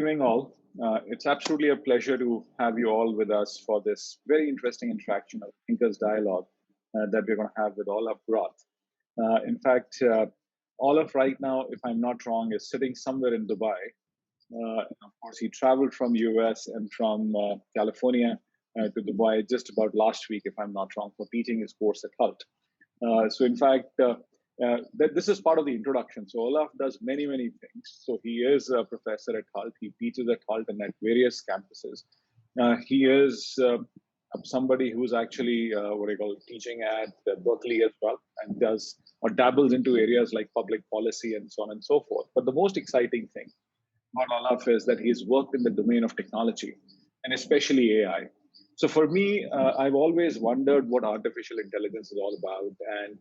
evening, all. It's absolutely a pleasure to have you all with us for this very interesting interaction of Thinkers Dialogue that we're going to have with Olaf Groth. In fact, Olaf right now, if I'm not wrong, is sitting somewhere in Dubai. And of course, he traveled from US and from California to Dubai just about last week, if I'm not wrong, for teaching his course at HULT. So in fact, this is part of the introduction. So Olaf does many, many things. So he is a professor at HULT. He teaches at HULT and at various campuses. He is somebody who's actually teaching at Berkeley as well, and does or dabbles into areas like public policy and so on and so forth. But the most exciting thing about Olaf is that he's worked in the domain of technology, and especially AI. So for me, I've always wondered what artificial intelligence is all about. And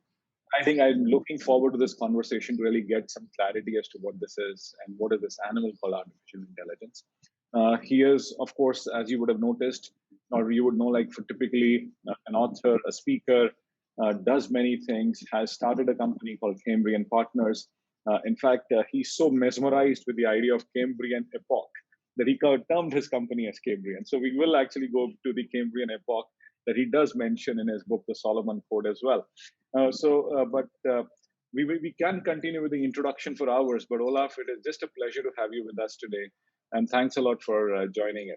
I think I'm looking forward to this conversation to really get some clarity as to what this is and what is this animal called artificial intelligence. He is, of course, as you would have noticed, or you would know, like for typically an author, a speaker, does many things, has started a company called Cambrian Partners. In fact, he's so mesmerized with the idea of Cambrian epoch that he termed his company as Cambrian. So we will actually go to the Cambrian epoch that he does mention in his book, The Solomon Code, as well. We can continue with the introduction for hours, but Olaf, it is just a pleasure to have you with us today. And thanks a lot for joining in.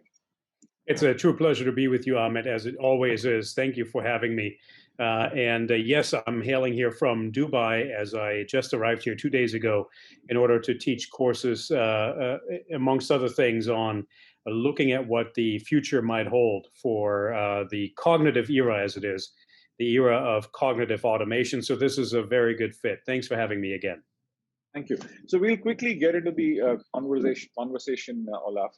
It's a true pleasure to be with you, Amit, as it always is. Thank you for having me. Yes, I'm hailing here from Dubai, as I just arrived here 2 days ago in order to teach courses, amongst other things, on looking at what the future might hold for the cognitive era, as it is, the era of cognitive automation. So this is a very good fit. Thanks for having me again. Thank you. So we'll quickly get into the conversation, Olaf.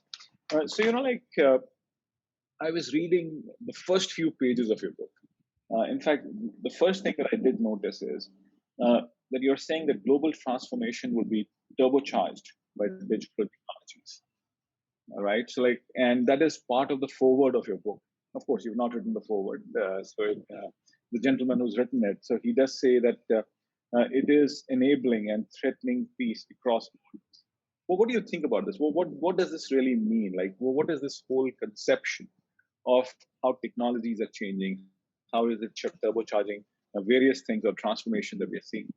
I was reading the first few pages of your book. In fact, the first thing that I did notice is that you're saying that global transformation will be turbocharged by digital technologies. All right. So and that is part of the foreword of your book. Of course, you've not written the foreword. The gentleman who's written it, so he does say that it is enabling and threatening peace across borders. Well, what do you think about this? Well, what does this really mean? What is this whole conception of how technologies are changing? How is it turbocharging various things or transformation that we're seeing?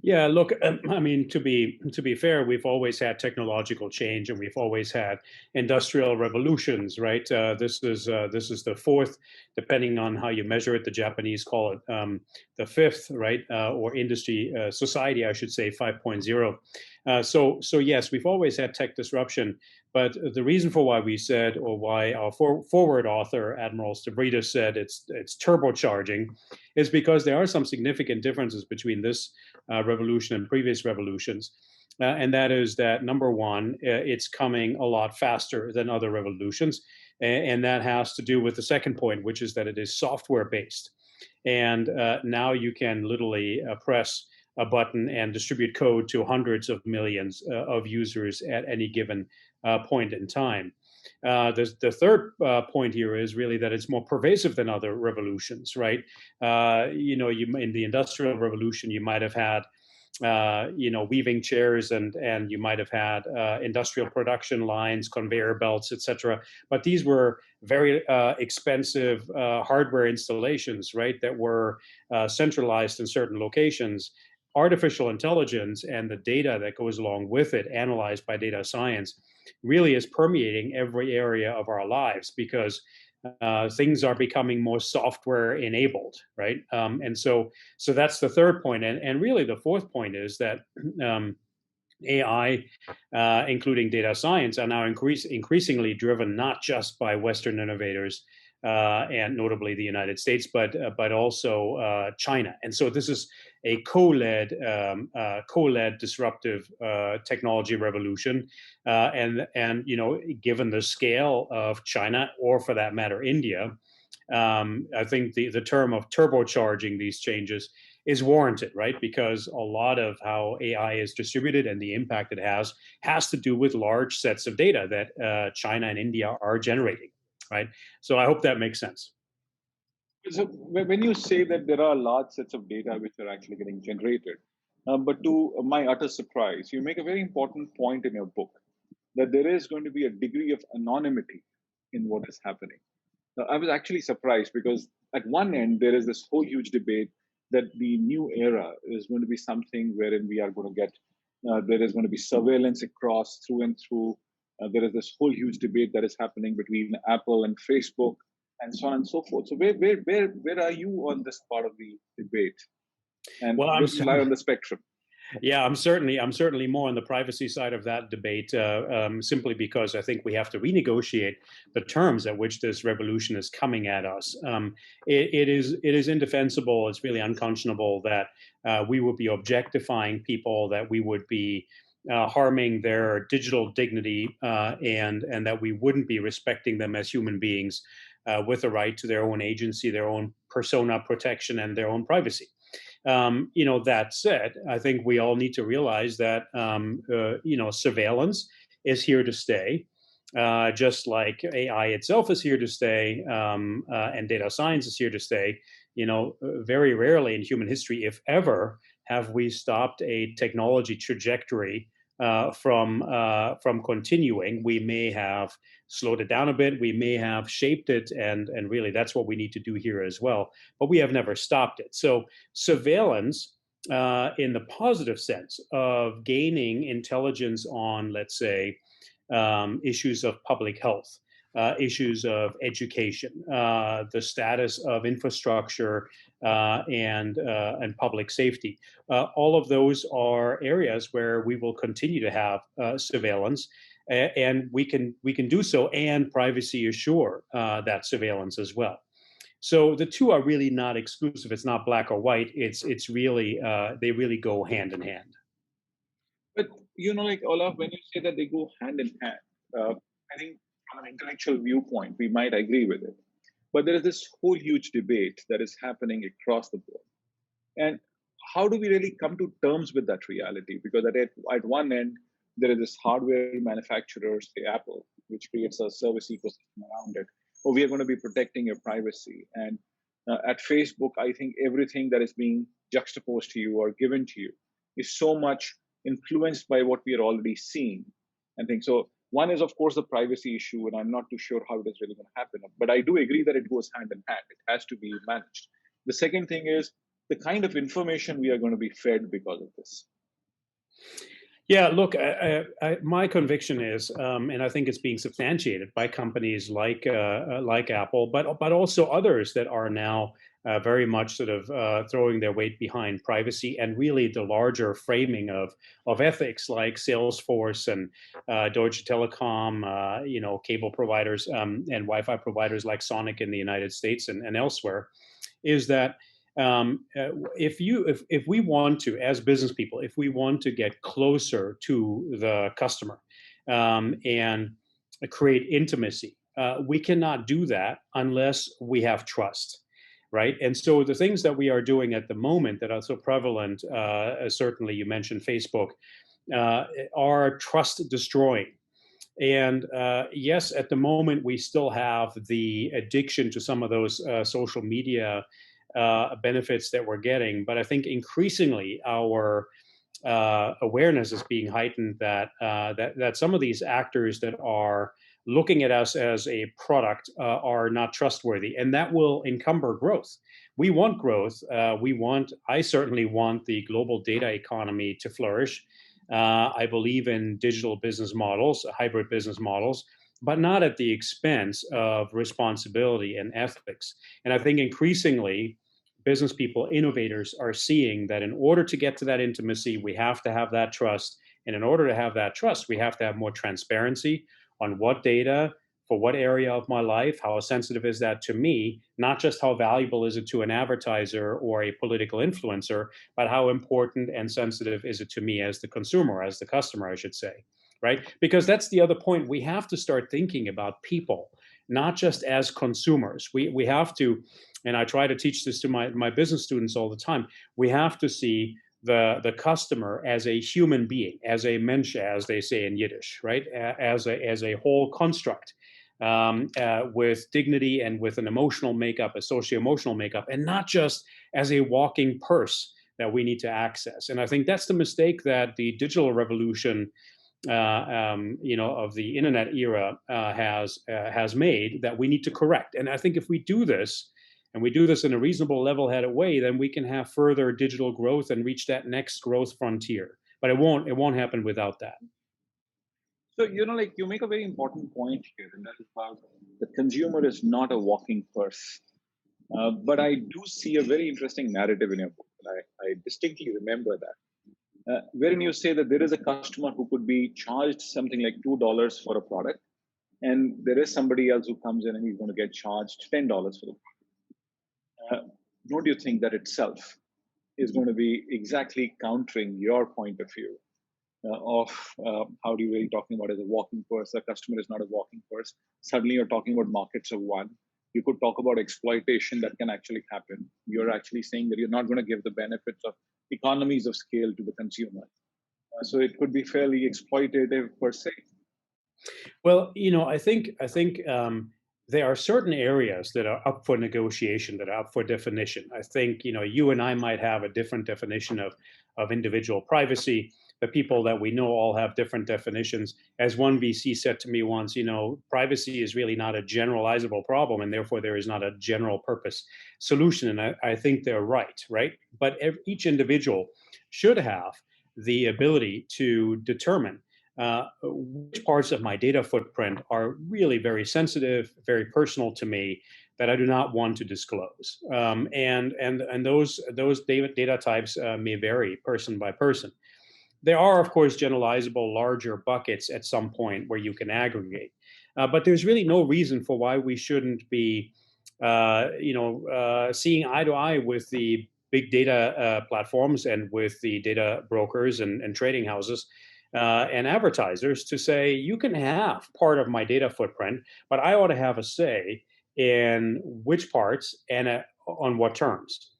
Yeah, look, I mean, to be fair, we've always had technological change, and we've always had industrial revolutions, right? This is the fourth, depending on how you measure it. The Japanese call it the fifth, right? Or industry society, I should say, 5.0. So yes, we've always had tech disruption. But the reason for why we said, or why our forward author, Admiral Stavridis, said it's turbocharging, is because there are some significant differences between this revolution and previous revolutions. And that is that, number one, it's coming a lot faster than other revolutions. And that has to do with the second point, which is that it is software-based. And now you can literally press a button and distribute code to hundreds of millions of users at any given point in time. The third point here is really that it's more pervasive than other revolutions, right? In the Industrial Revolution, you might have had weaving chairs, and you might have had industrial production lines, conveyor belts, etc. But these were very expensive hardware installations, right, that were centralized in certain locations. Artificial intelligence and the data that goes along with it, analyzed by data science, really is permeating every area of our lives, because things are becoming more software enabled, right? And so that's the third point. And really the fourth point is that AI, including data science, are now increasingly driven not just by Western innovators, and notably the United States, but also China. And so this is a co-led disruptive technology revolution. And given the scale of China, or for that matter, India, I think the term of turbocharging these changes is warranted, right? Because a lot of how AI is distributed and the impact it has to do with large sets of data that China and India are generating. Right. So I hope that makes sense. So when you say that there are large sets of data which are actually getting generated, but to my utter surprise, you make a very important point in your book, that there is going to be a degree of anonymity in what is happening. Now, I was actually surprised because at one end, there is this whole huge debate that the new era is going to be something wherein we are going to get, there is going to be surveillance across through and through. There is this whole huge debate that is happening between Apple and Facebook and so on and so forth. So where are you on this part of the debate? And Well, where do you lie on the spectrum? yeah, I'm certainly more on the privacy side of that debate, simply because I think we have to renegotiate the terms at which this revolution is coming at us. It is indefensible. It's really unconscionable that we would be objectifying people, that we would be harming their digital dignity, and that we wouldn't be respecting them as human beings with the right to their own agency, their own persona protection, and their own privacy. That said, I think we all need to realize that surveillance is here to stay, just like AI itself is here to stay, and data science is here to stay. Very rarely in human history, if ever, have we stopped a technology trajectory from continuing. We may have slowed it down a bit. We may have shaped it, and really that's what we need to do here as well. But we have never stopped it. So surveillance, in the positive sense of gaining intelligence on, let's say, issues of public health, issues of education, the status of infrastructure, and public safety. All of those are areas where we will continue to have surveillance, and we can do so and privacy assure that surveillance as well. So the two are really not exclusive. It's not black or white. It's really they really go hand in hand. But like Olaf, when you say that they go hand in hand, I think from an intellectual viewpoint, we might agree with it. But there is this whole huge debate that is happening across the board. And how do we really come to terms with that reality? Because at one end, there is this hardware manufacturer, say Apple, which creates a service ecosystem around it. Oh, we are going to be protecting your privacy. And at Facebook, I think everything that is being juxtaposed to you or given to you is so much influenced by what we are already seeing. And think so. One is, of course, the privacy issue, and I'm not too sure how it is really going to happen. But I do agree that it goes hand in hand. It has to be managed. The second thing is the kind of information we are going to be fed because of this. Yeah, look, my conviction is, and I think it's being substantiated by companies like Apple, but also others that are now very much sort of throwing their weight behind privacy and really the larger framing of ethics, like Salesforce and Deutsche Telekom, cable providers and Wi-Fi providers like Sonic in the United States and elsewhere, is that if we want to, as business people, if we want to get closer to the customer and create intimacy, we cannot do that unless we have trust, right? And so the things that we are doing at the moment that are so prevalent, certainly you mentioned Facebook, are trust destroying. And yes, at the moment, we still have the addiction to some of those social media benefits that we're getting. But I think increasingly our awareness is being heightened that some of these actors that are looking at us as a product are not trustworthy, and that will encumber growth. We want growth. I certainly want the global data economy to flourish. I believe in digital business models, hybrid business models, but not at the expense of responsibility and ethics. And I think increasingly, business people, innovators are seeing that in order to get to that intimacy, we have to have that trust. And in order to have that trust, we have to have more transparency on what data, for what area of my life, how sensitive is that to me, not just how valuable is it to an advertiser or a political influencer, but how important and sensitive is it to me as the consumer, as the customer, I should say, right? Because that's the other point. We have to start thinking about people, not just as consumers. We have to, and I try to teach this to my business students all the time, we have to see the customer as a human being, as a mensch, as they say in Yiddish, right? As a whole construct, with dignity and with an emotional makeup, a socio-emotional makeup, and not just as a walking purse that we need to access. And I think that's the mistake that the digital revolution of the internet era has made that we need to correct. And I think if we do this, and we do this in a reasonable, level-headed way, then we can have further digital growth and reach that next growth frontier. But it won't happen without that. So, like you make a very important point here, and that is about the consumer is not a walking purse. But I do see a very interesting narrative in your book. And I distinctly remember that, wherein you say that there is a customer who could be charged something like $2 for a product, and there is somebody else who comes in and he's going to get charged $10 for the product. Don't you think that itself is going to be exactly countering your point of view of how do you really talking about as a walking purse? The customer is not a walking purse. Suddenly you're talking about markets of one. You could talk about exploitation that can actually happen. You're actually saying that you're not going to give the benefits of economies of scale to the consumer. So it could be fairly exploitative per se. Well, I think there are certain areas that are up for negotiation, that are up for definition. I think you and I might have a different definition of individual privacy. The people that we know all have different definitions. As one VC said to me once, privacy is really not a generalizable problem, and therefore there is not a general purpose solution. And I think they're right? But each individual should have the ability to determine which parts of my data footprint are really very sensitive, very personal to me, that I do not want to disclose. And those data types may vary person by person. There are, of course, generalizable larger buckets at some point where you can aggregate, but there's really no reason for why we shouldn't be, seeing eye to eye with the big data platforms and with the data brokers and trading houses and advertisers to say, you can have part of my data footprint, but I ought to have a say in which parts and on what terms.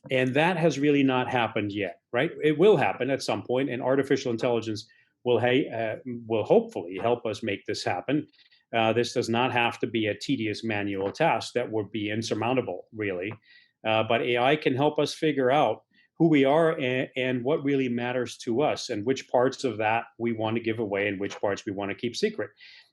And that has really not happened yet, right? It will happen at some point, and artificial intelligence will hopefully help us make this happen. This does not have to be a tedious manual task that would be insurmountable, really. But AI can help us figure out who we are and what really matters to us, and which parts of that we want to give away and which parts we want to keep secret.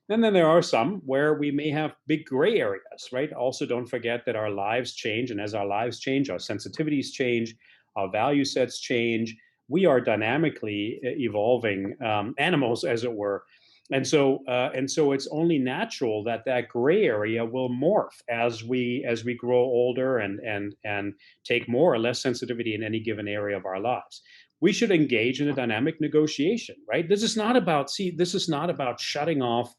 And then there are some where we may have big gray areas, right? Also, don't forget that our lives change. And as our lives change, our sensitivities change, our value sets change. We are dynamically evolving animals, as it were. And so it's only natural that gray area will morph as we grow older and take more or less sensitivity in any given area of our lives. We should engage in a dynamic negotiation, right? This is not about shutting off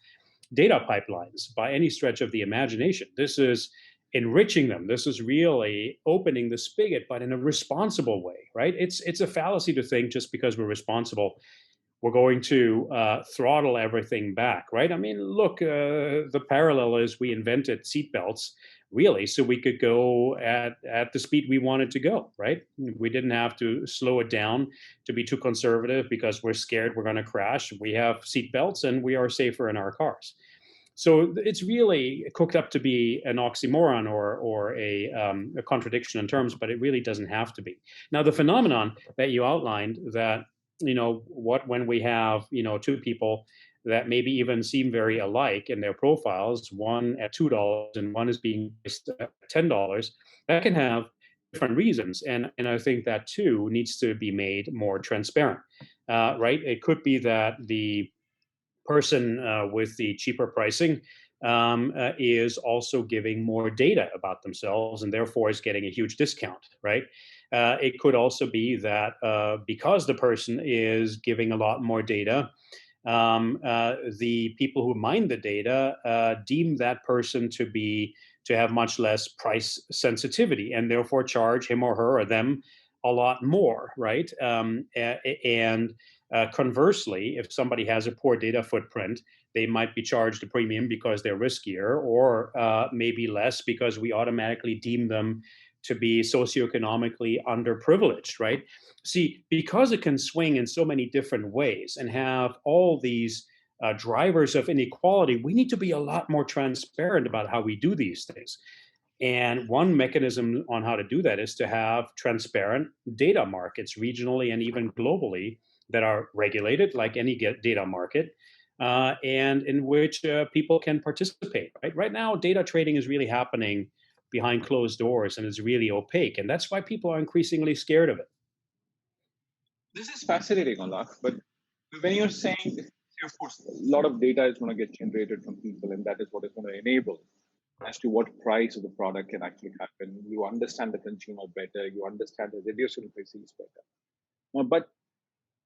data pipelines by any stretch of the imagination. This is enriching them. This is really opening the spigot, but in a responsible way, right? It's a fallacy to think just because we're responsible, we're going to throttle everything back, right? I mean, look, the parallel is we invented seatbelts really so we could go at the speed we wanted to go, right? We didn't have to slow it down to be too conservative because we're scared we're going to crash. We have seatbelts and we are safer in our cars. So it's really cooked up to be an oxymoron or a contradiction in terms, but it really doesn't have to be. Now, the phenomenon that you outlined, that when we have two people that maybe even seem very alike in their profiles, one at $2 and one is being priced at $10, that can have different reasons, and I think that too needs to be made more transparent, right? It could be that the person with the cheaper pricing is also giving more data about themselves and therefore is getting a huge discount, right? It could also be that because the person is giving a lot more data, the people who mine the data deem that person to have much less price sensitivity and therefore charge him or her or them a lot more, right? And conversely, if somebody has a poor data footprint, they might be charged a premium because they're riskier, or maybe less because we automatically deem them to be socioeconomically underprivileged, right? See, because it can swing in so many different ways and have all these drivers of inequality, we need to be a lot more transparent about how we do these things. And one mechanism on how to do that is to have transparent data markets regionally and even globally that are regulated like any data market, and in which people can participate. Right now, data trading is really happening behind closed doors and is really opaque, and that's why people are increasingly scared of it. This is fascinating, Olaf. But when you're saying, of course, a lot of data is going to get generated from people, and that is what is going to enable as to what price of the product can actually happen. You understand the consumer better. You understand the idiosyncrasies better. But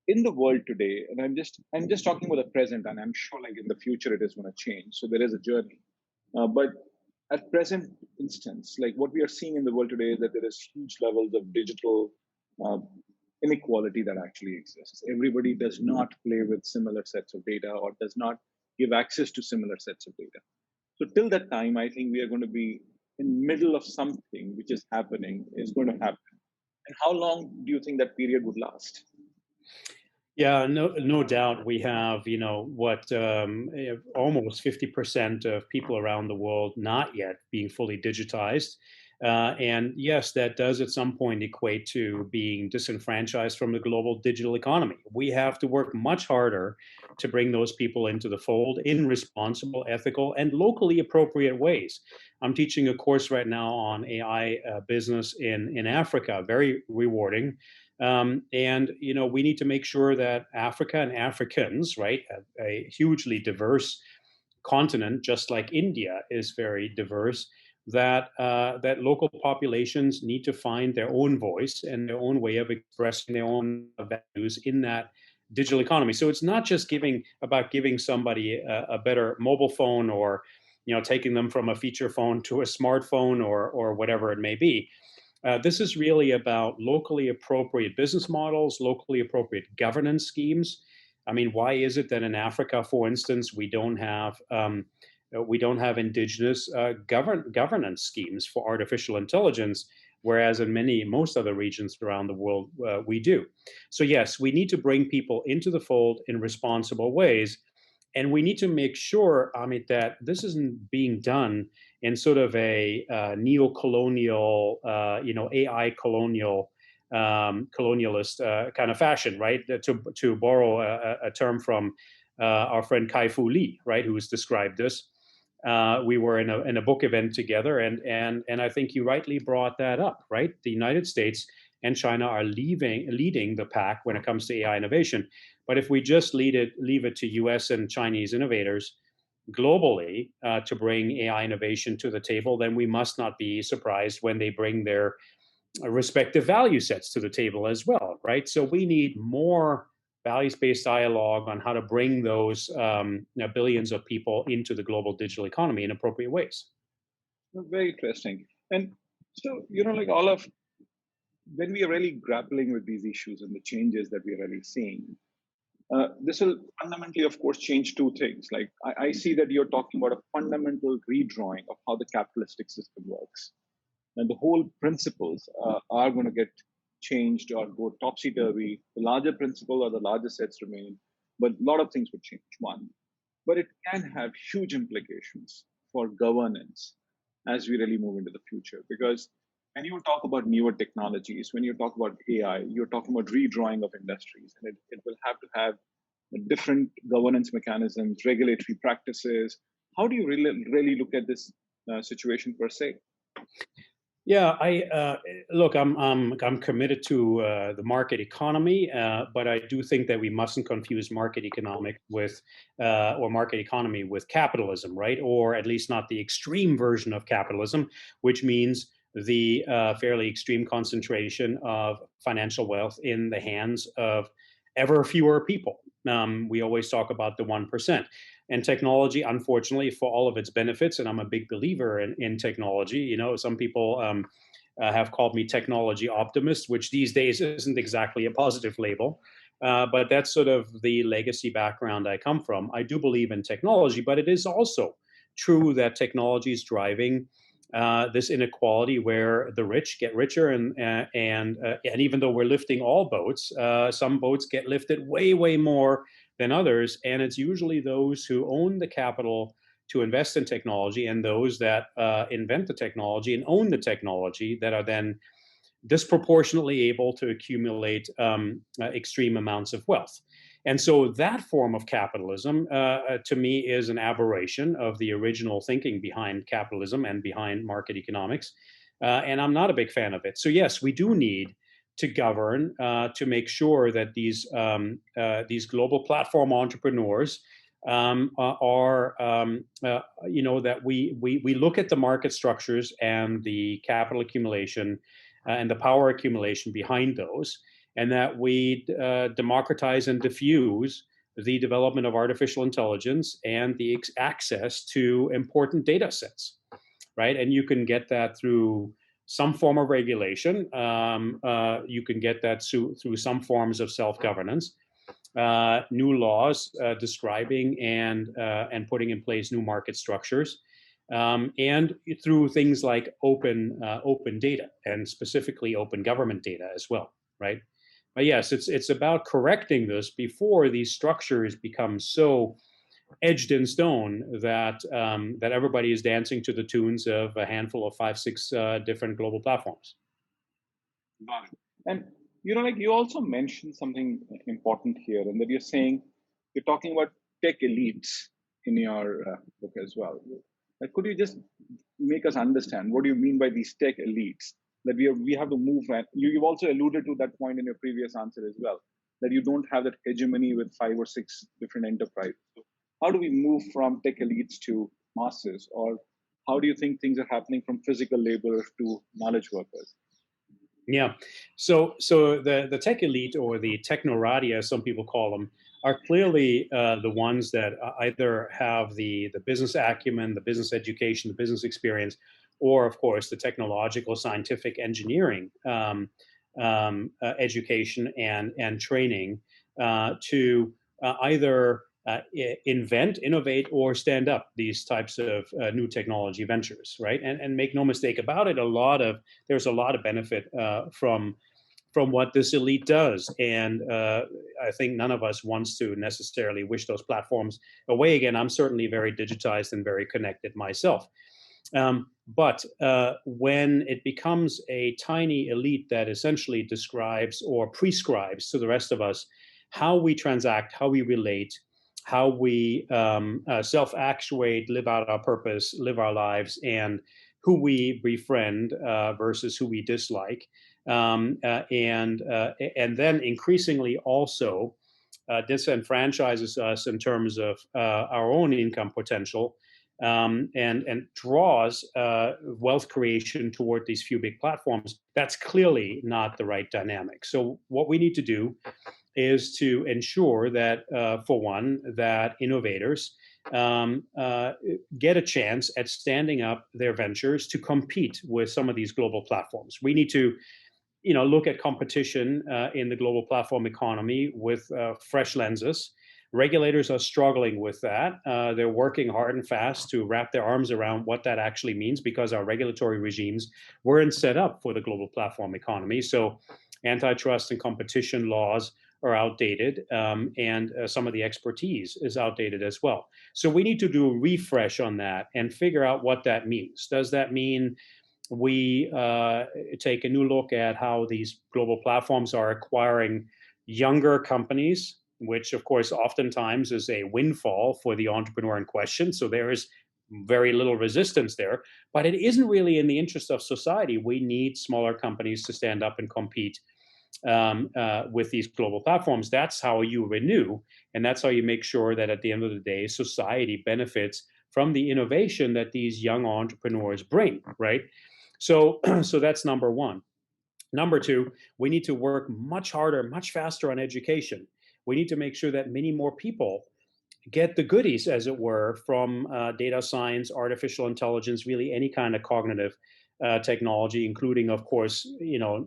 in the world today, and I'm just talking about the present, and I'm sure like in the future it is going to change. So there is a journey. But at present instance, like what we are seeing in the world today is that there is huge levels of digital uh, inequality that actually exists. Everybody does not play with similar sets of data or does not give access to similar sets of data. So till that time, I think we are going to be in middle of something which is happening, is going to happen. And how long do you think that period would last? Yeah, no doubt. We have, almost 50% of people around the world not yet being fully digitized. And yes, that does at some point equate to being disenfranchised from the global digital economy. We have to work much harder to bring those people into the fold in responsible, ethical, and locally appropriate ways. I'm teaching a course right now on AI business in Africa, very rewarding. And we need to make sure that Africa and Africans, right, a hugely diverse continent, just like India is very diverse, that local populations need to find their own voice and their own way of expressing their own values in that digital economy. So it's not just about giving somebody a better mobile phone, or taking them from a feature phone to a smartphone, or whatever it may be. This is really about locally appropriate business models, locally appropriate governance schemes. I mean, why is it that in Africa, for instance, we don't have indigenous governance schemes for artificial intelligence, whereas in most other regions around the world we do? So yes, we need to bring people into the fold in responsible ways, and we need to make sure, Amit, that this isn't being done in sort of a neo-colonial, AI colonialist kind of fashion, right? To borrow a term from our friend Kai-Fu Lee, right, who has described this. We were in a book event together, and I think you rightly brought that up, right? The United States and China are leading the pack when it comes to AI innovation. But if we just leave it to US and Chinese innovators globally to bring AI innovation to the table, then we must not be surprised when they bring their respective value sets to the table as well, right? So we need more values-based dialogue on how to bring those billions of people into the global digital economy in appropriate ways. Very interesting. And so, like all of when we are really grappling with these issues and the changes that we are really seeing, this will fundamentally, of course, change two things. Like I see that you're talking about a fundamental redrawing of how the capitalistic system works. And the whole principles are going to get changed or go topsy-turvy. The larger principle or the larger sets remain, but a lot of things would change, one. But it can have huge implications for governance as we really move into the future. Because when you talk about newer technologies, when you talk about AI, you're talking about redrawing of industries, and it will have to have different governance mechanisms, regulatory practices. How do you really look at this situation per se? Yeah, I look. I'm committed to the market economy, but I do think that we mustn't confuse market economic with or market economy with capitalism, right? Or at least not the extreme version of capitalism, which means the fairly extreme concentration of financial wealth in the hands of ever fewer people. We always talk about the 1%. And technology, unfortunately, for all of its benefits, and I'm a big believer in technology. Some people have called me technology optimist, which these days isn't exactly a positive label. But that's sort of the legacy background I come from. I do believe in technology, but it is also true that technology is driving this inequality where the rich get richer, and even though we're lifting all boats, some boats get lifted way more than others, and it's usually those who own the capital to invest in technology and those that invent the technology and own the technology that are then disproportionately able to accumulate extreme amounts of wealth. And so that form of capitalism, to me, is an aberration of the original thinking behind capitalism and behind market economics. And I'm not a big fan of it. So yes, we do need to govern to make sure that these global platform entrepreneurs are that we look at the market structures and the capital accumulation and the power accumulation behind those, and that we democratize and diffuse the development of artificial intelligence and the access to important data sets, right? And you can get that through some form of regulation. You can get that through some forms of self-governance, new laws describing and putting in place new market structures, and through things like open data, and specifically open government data as well, right? But yes, it's about correcting this before these structures become so edged in stone that that everybody is dancing to the tunes of a handful of 5, 6 different global platforms. Got it. And like you also mentioned something important here, and that you're talking about tech elites in your book as well. Like, could you just make us understand what do you mean by these tech elites? That we have to move, and you've also alluded to that point in your previous answer as well, that you don't have that hegemony with 5 or 6 different enterprises. So how do we move from tech elites to masses, or how do you think things are happening from physical labor to knowledge workers? Yeah, so the tech elite, or the technorati, as some people call them, are clearly the ones that either have the business acumen, the business education, the business experience, or of course the technological, scientific, engineering education and training to either invent, innovate, or stand up these types of new technology ventures, right? And make no mistake about it, there's a lot of benefit from what this elite does. And I think none of us wants to necessarily wish those platforms away again. I'm certainly very digitized and very connected myself. But when it becomes a tiny elite that essentially describes or prescribes to the rest of us how we transact, how we relate, how we self-actuate, live out our purpose, live our lives, and who we befriend versus who we dislike, and then increasingly also disenfranchises us in terms of our own income potential, and draws wealth creation toward these few big platforms. That's clearly not the right dynamic. So what we need to do is to ensure that, for one, that innovators get a chance at standing up their ventures to compete with some of these global platforms. We need to, look at competition in the global platform economy with fresh lenses. Regulators are struggling with that. They're working hard and fast to wrap their arms around what that actually means, because our regulatory regimes weren't set up for the global platform economy. So antitrust and competition laws are outdated, and some of the expertise is outdated as well. So we need to do a refresh on that and figure out what that means. Does that mean we take a new look at how these global platforms are acquiring younger companies, which of course oftentimes is a windfall for the entrepreneur in question? So there is very little resistance there, but it isn't really in the interest of society. We need smaller companies to stand up and compete with these global platforms. That's how you renew, and that's how you make sure that at the end of the day, society benefits from the innovation that these young entrepreneurs bring, right? So that's number one. Number two, we need to work much harder, much faster on education. We need to make sure that many more people get the goodies, as it were, from data science, artificial intelligence, really any kind of cognitive technology, including, of course,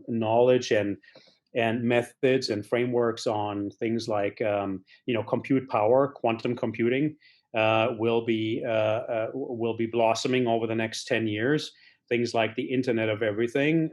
knowledge and methods and frameworks on things like compute power. Quantum computing will be blossoming over the next 10 years. Things like the Internet of Everything,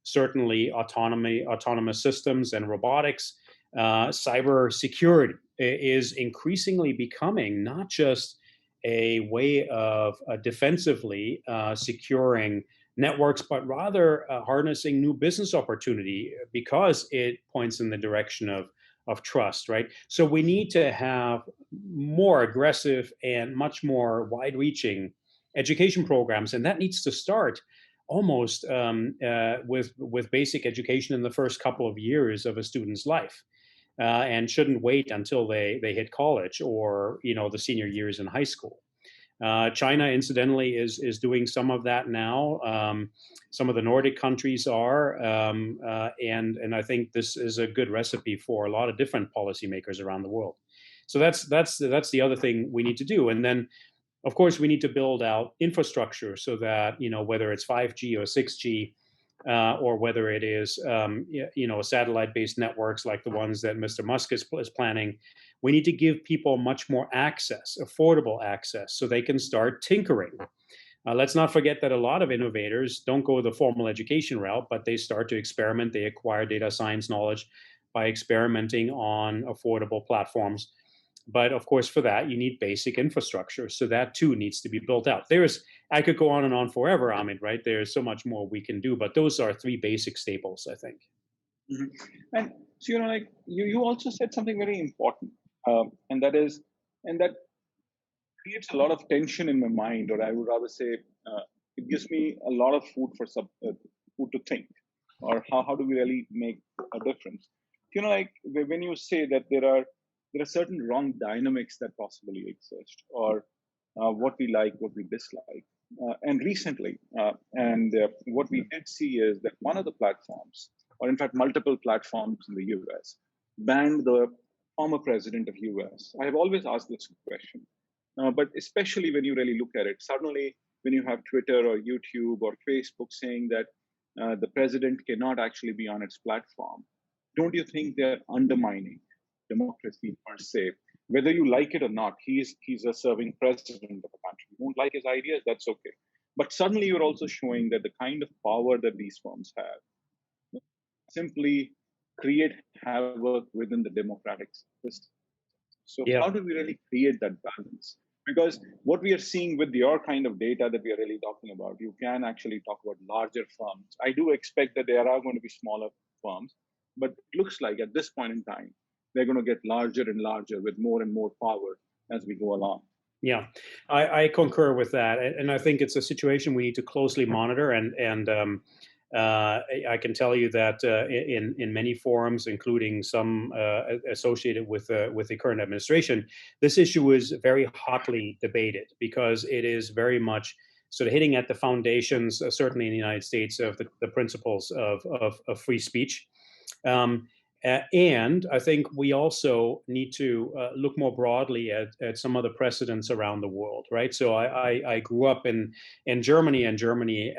certainly autonomous systems and robotics. Cyber security is increasingly becoming not just a way of defensively securing networks, but rather harnessing new business opportunity because it points in the direction of trust, right? So we need to have more aggressive and much more wide-reaching education programs, and that needs to start almost with basic education in the first couple of years of a student's life, and shouldn't wait until they hit college or the senior years in high school. China, incidentally, is doing some of that now. Some of the Nordic countries are, and I think this is a good recipe for a lot of different policymakers around the world. So that's the other thing we need to do. And then, of course, we need to build out infrastructure so that whether it's 5G or 6G, or whether it is satellite-based networks like the ones that Mr. Musk is planning, we need to give people much more access, affordable access, so they can start tinkering. Let's not forget that a lot of innovators don't go the formal education route, but they start to experiment. They acquire data science knowledge by experimenting on affordable platforms. But of course, for that, you need basic infrastructure. So that too needs to be built out. I could go on and on forever, Amit, right? There's so much more we can do, but those are three basic staples, I think. Mm-hmm. And so, like you also said something very important, and that creates a lot of tension in my mind, or I would rather say, it gives me a lot of food to think, or how do we really make a difference? Like when you say that there are certain wrong dynamics that possibly exist, or what we like, what we dislike. And recently, what we did see is that one of the platforms, or in fact multiple platforms in the US, banned the former president of US. I have always asked this question, but especially when you really look at it, suddenly when you have Twitter or YouTube or Facebook saying that the president cannot actually be on its platform, don't you think they're undermining democracy per se? Whether you like it or not, he's a serving president of a country. You don't like his ideas, that's okay. But suddenly you're also showing that the kind of power that these firms have simply create havoc within the democratic system. So how do we really create that balance? Because what we are seeing with your kind of data that we are really talking about, you can actually talk about larger firms. I do expect that there are going to be smaller firms, but it looks like at this point in time, they're going to get larger and larger with more and more power as we go along. Yeah, I concur with that, and I think it's a situation we need to closely monitor. And I can tell you that in many forums, including some associated with the current administration, this issue is very hotly debated because it is very much sort of hitting at the foundations, certainly in the United States, of the principles of free speech. And I think we also need to look more broadly at some of the precedents around the world, right? So I grew up in Germany, and Germany,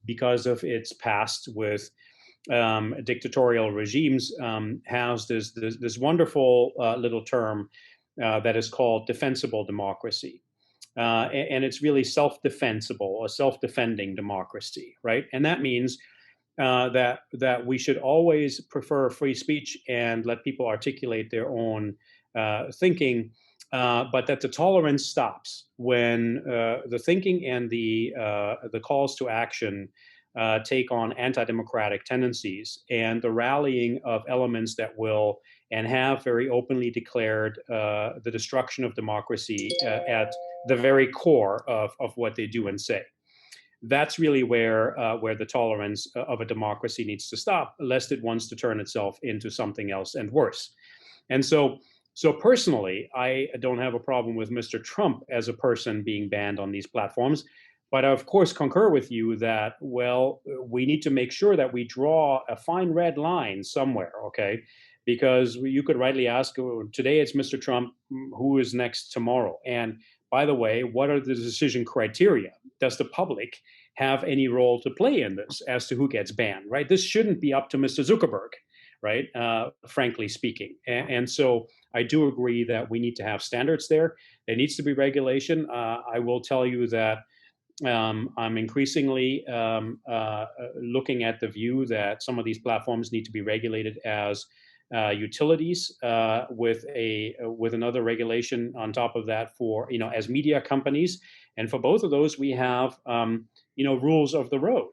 because of its past with dictatorial regimes, has this wonderful little term that is called defensible democracy. And it's really self-defensible, a self-defending democracy, right? And that means that we should always prefer free speech and let people articulate their own thinking, but that the tolerance stops when the thinking and the calls to action take on anti-democratic tendencies, and the rallying of elements that will and have very openly declared the destruction of democracy at the very core of what they do and say. That's really where the tolerance of a democracy needs to stop, lest it wants to turn itself into something else and worse. And so personally, I don't have a problem with Mr. Trump as a person being banned on these platforms, but I, of course, concur with you that, well, we need to make sure that we draw a fine red line somewhere, okay? Because you could rightly ask, today it's Mr. Trump, who is next tomorrow? And by the way, what are the decision criteria? Does the public have any role to play in this as to who gets banned, right? This shouldn't be up to Mr. Zuckerberg, right? Frankly speaking. And so I do agree that we need to have standards there. There needs to be regulation. I will tell you that I'm increasingly looking at the view that some of these platforms need to be regulated as utilities with another regulation on top of that for as media companies. And for both of those, we have rules of the road.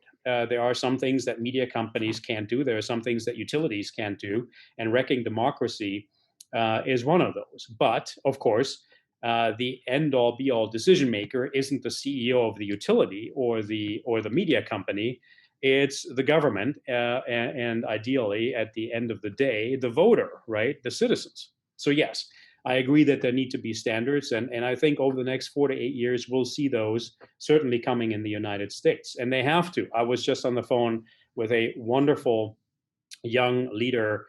there are some things that media companies can't do. There are some things that utilities can't do, and wrecking democracy is one of those. But of course, the end-all, be-all decision maker isn't the CEO of the utility or the media company. It's the government, and ideally, at the end of the day, the voter, right, the citizens. So yes, I agree that there need to be standards, and I think over the next 4 to 8 years, we'll see those certainly coming in the United States, and they have to. I was just on the phone with a wonderful young leader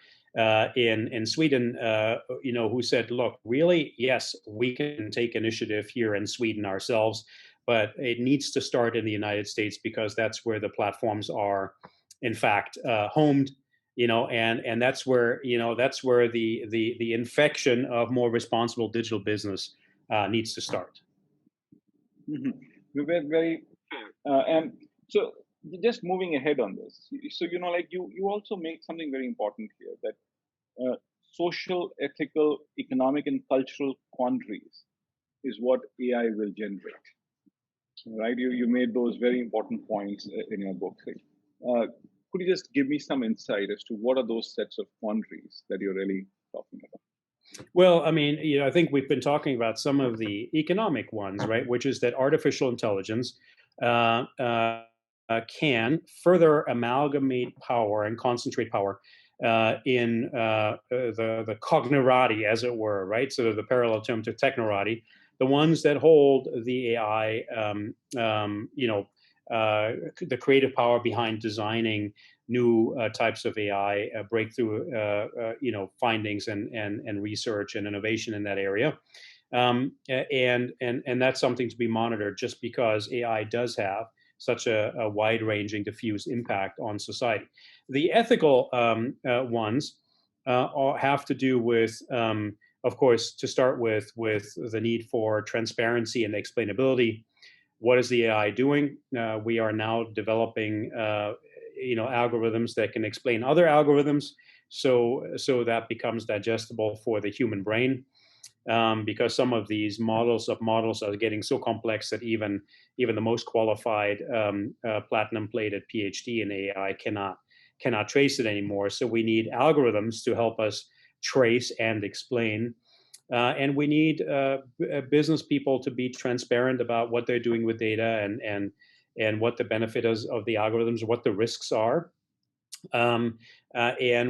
in Sweden, who said, "Look, really, yes, we can take initiative here in Sweden ourselves, but it needs to start in the United States because that's where the platforms are, in fact, homed." And that's where the infection of more responsible digital business needs to start. Mm-hmm. Very, very and so just moving ahead on this. So like you also make something very important here, that social, ethical, economic, and cultural quandaries is what AI will generate. Right? You made those very important points in your book. Could you just give me some insight as to what are those sets of quandaries that you're really talking about? Well, I mean, I think we've been talking about some of the economic ones, right? Which is that artificial intelligence can further amalgamate power and concentrate power in the cognerati, as it were, right? So the parallel term to technorati, the ones that hold the AI, the creative power behind designing new types of AI breakthrough, findings and research and innovation in that area. And that's something to be monitored, just because AI does have such a wide-ranging, diffuse impact on society. The ethical ones have to do with, of course, to start with the need for transparency and explainability. What is the AI doing? We are now developing, algorithms that can explain other algorithms, so that becomes digestible for the human brain. Because some of these models are getting so complex that even the most qualified platinum-plated PhD in AI cannot trace it anymore. So we need algorithms to help us trace and explain. And we need business people to be transparent about what they're doing with data and what the benefit is of the algorithms, what the risks are, and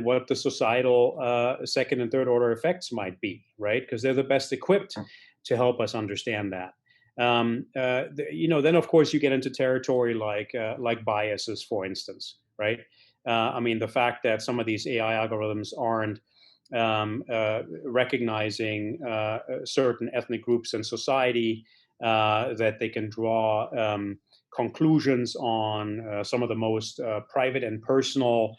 what the societal second and third order effects might be, right? Because they're the best equipped to help us understand that. Then of course you get into territory like biases, for instance, right? I mean, the fact that some of these AI algorithms aren't recognizing certain ethnic groups in society, that they can draw conclusions on some of the most private and personal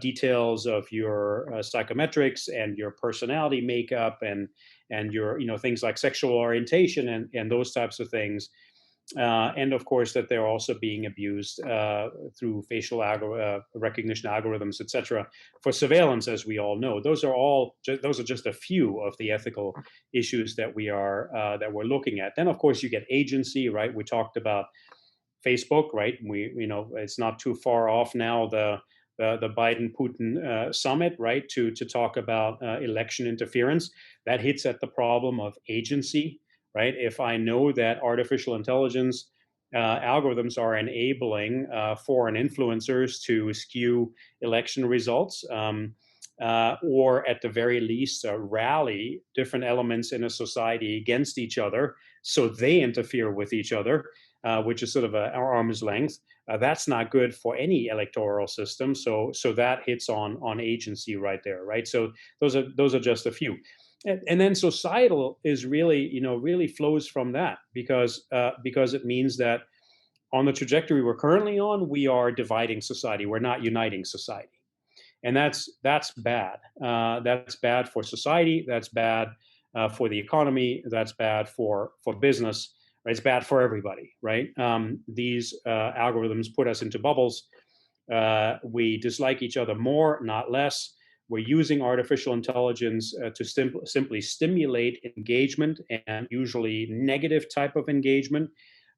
details of your psychometrics and your personality makeup and your things like sexual orientation and those types of things. And of course, that they're also being abused through facial recognition algorithms, etc., for surveillance, as we all know. Those are just a few of the ethical issues that we're looking at. Then, of course, you get agency, right? We talked about Facebook, right? It's not too far off now, the Biden-Putin summit, right? To talk about election interference. That hits at the problem of agency. Right? If I know that artificial intelligence algorithms are enabling foreign influencers to skew election results, or at the very least rally different elements in a society against each other, so they interfere with each other, which is sort of an arm's length, that's not good for any electoral system. So that hits on agency right there, right? So those are just a few. And then societal is really flows from that, because it means that on the trajectory we're currently on, we are dividing society. We're not uniting society, and that's bad. That's bad for society. That's bad for the economy. That's bad for business. Right? It's bad for everybody. Right? These algorithms put us into bubbles. We dislike each other more, not less. We're using artificial intelligence to simply stimulate engagement, and usually negative type of engagement.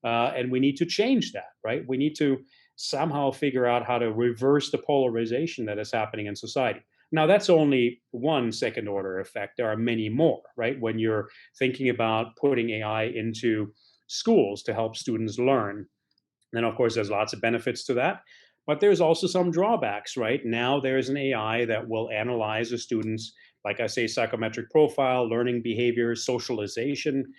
And we need to change that, right? We need to somehow figure out how to reverse the polarization that is happening in society. Now, that's only one second order effect. There are many more, right? When you're thinking about putting AI into schools to help students learn, then of course there's lots of benefits to that. But there's also some drawbacks, right? Now there's an AI that will analyze a student's, like I say, psychometric profile, learning behavior, socialization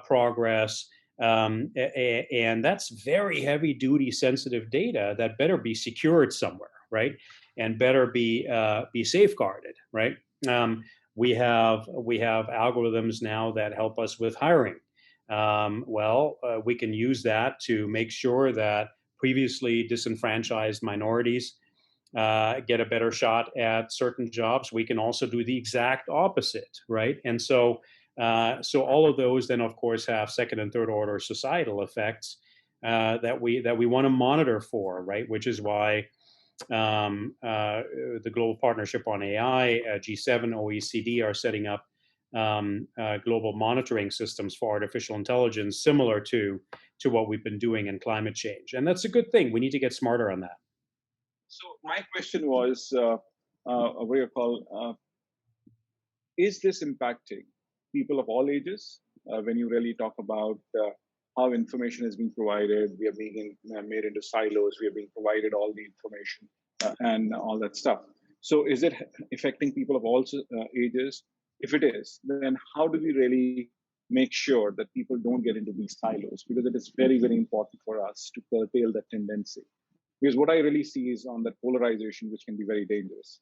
progress. And that's very heavy duty sensitive data that better be secured somewhere, right? And better be safeguarded, right? We have algorithms now that help us with hiring. We can use that to make sure that previously disenfranchised minorities get a better shot at certain jobs. We can also do the exact opposite, right? And so all of those then, of course, have second and third order societal effects that we want to monitor for, right? Which is why the Global Partnership on AI, G7, OECD are setting up global monitoring systems for artificial intelligence, similar to what we've been doing in climate change, and that's a good thing. We need to get smarter on that. So my question was, what do you call? Is this impacting people of all ages? When you really talk about how information is being provided, we are being made into silos. We are being provided all the information and all that stuff. So is it affecting people of all ages? If it is, then how do we really make sure that people don't get into these silos? Because it is very, very important for us to curtail that tendency. Because what I really see is on that polarization, which can be very dangerous.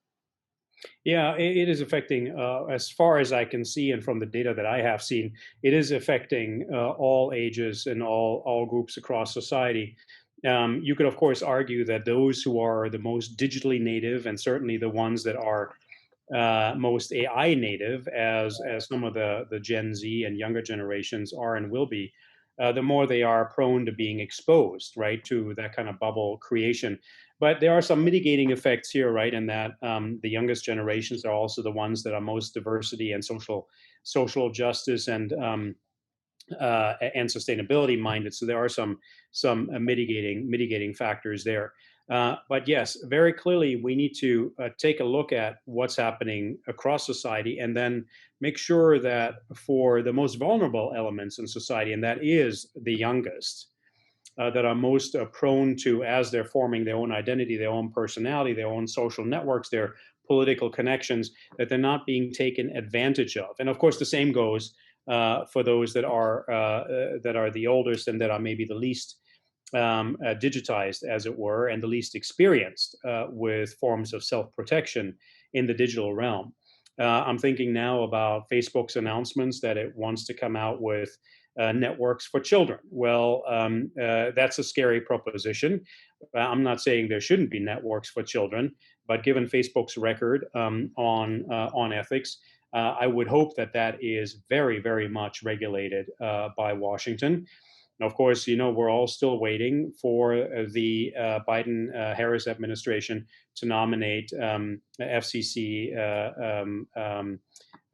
Yeah, it is affecting, as far as I can see, and from the data that I have seen, it is affecting all ages and all groups across society. You could, of course, argue that those who are the most digitally native, and certainly the ones that are most AI native, as some of the Gen Z and younger generations are and will be, the more they are prone to being exposed, right, to that kind of bubble creation. But there are some mitigating effects here, right, in that the youngest generations are also the ones that are most diversity and social justice and sustainability minded. So there are some mitigating factors there. But yes, very clearly, we need to take a look at what's happening across society, and then make sure that for the most vulnerable elements in society, and that is the youngest, that are most prone to, as they're forming their own identity, their own personality, their own social networks, their political connections, that they're not being taken advantage of. And of course, the same goes for those that are the oldest and that are maybe the least digitized, as it were, and the least experienced with forms of self-protection in the digital realm. I'm thinking now about Facebook's announcements that it wants to come out with networks for children. Well, that's a scary proposition. I'm not saying there shouldn't be networks for children, but given Facebook's record on ethics, I would hope that that is very, very much regulated by Washington. And of course, we're all still waiting for the Biden-Harris administration to nominate FCC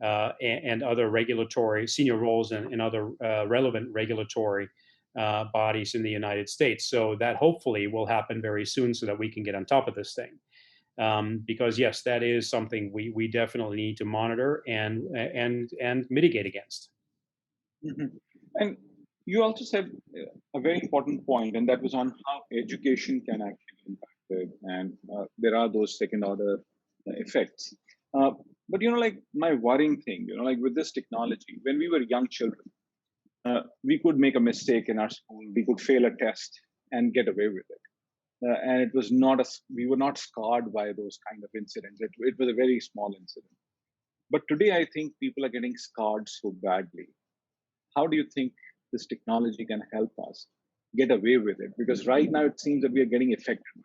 and other regulatory senior roles in other relevant regulatory bodies in the United States. So that hopefully will happen very soon, so that we can get on top of this thing. Because yes, that is something we definitely need to monitor and mitigate against. Mm-hmm. And you also said a very important point, and that was on how education can actually be impacted, and there are those second order effects. But like my worrying thing, like with this technology, when we were young children, we could make a mistake in our school, we could fail a test and get away with it. And it was we were not scarred by those kind of incidents. It was a very small incident. But today, I think people are getting scarred so badly. How do you think this technology can help us get away with it? Because right now it seems that we are getting affected.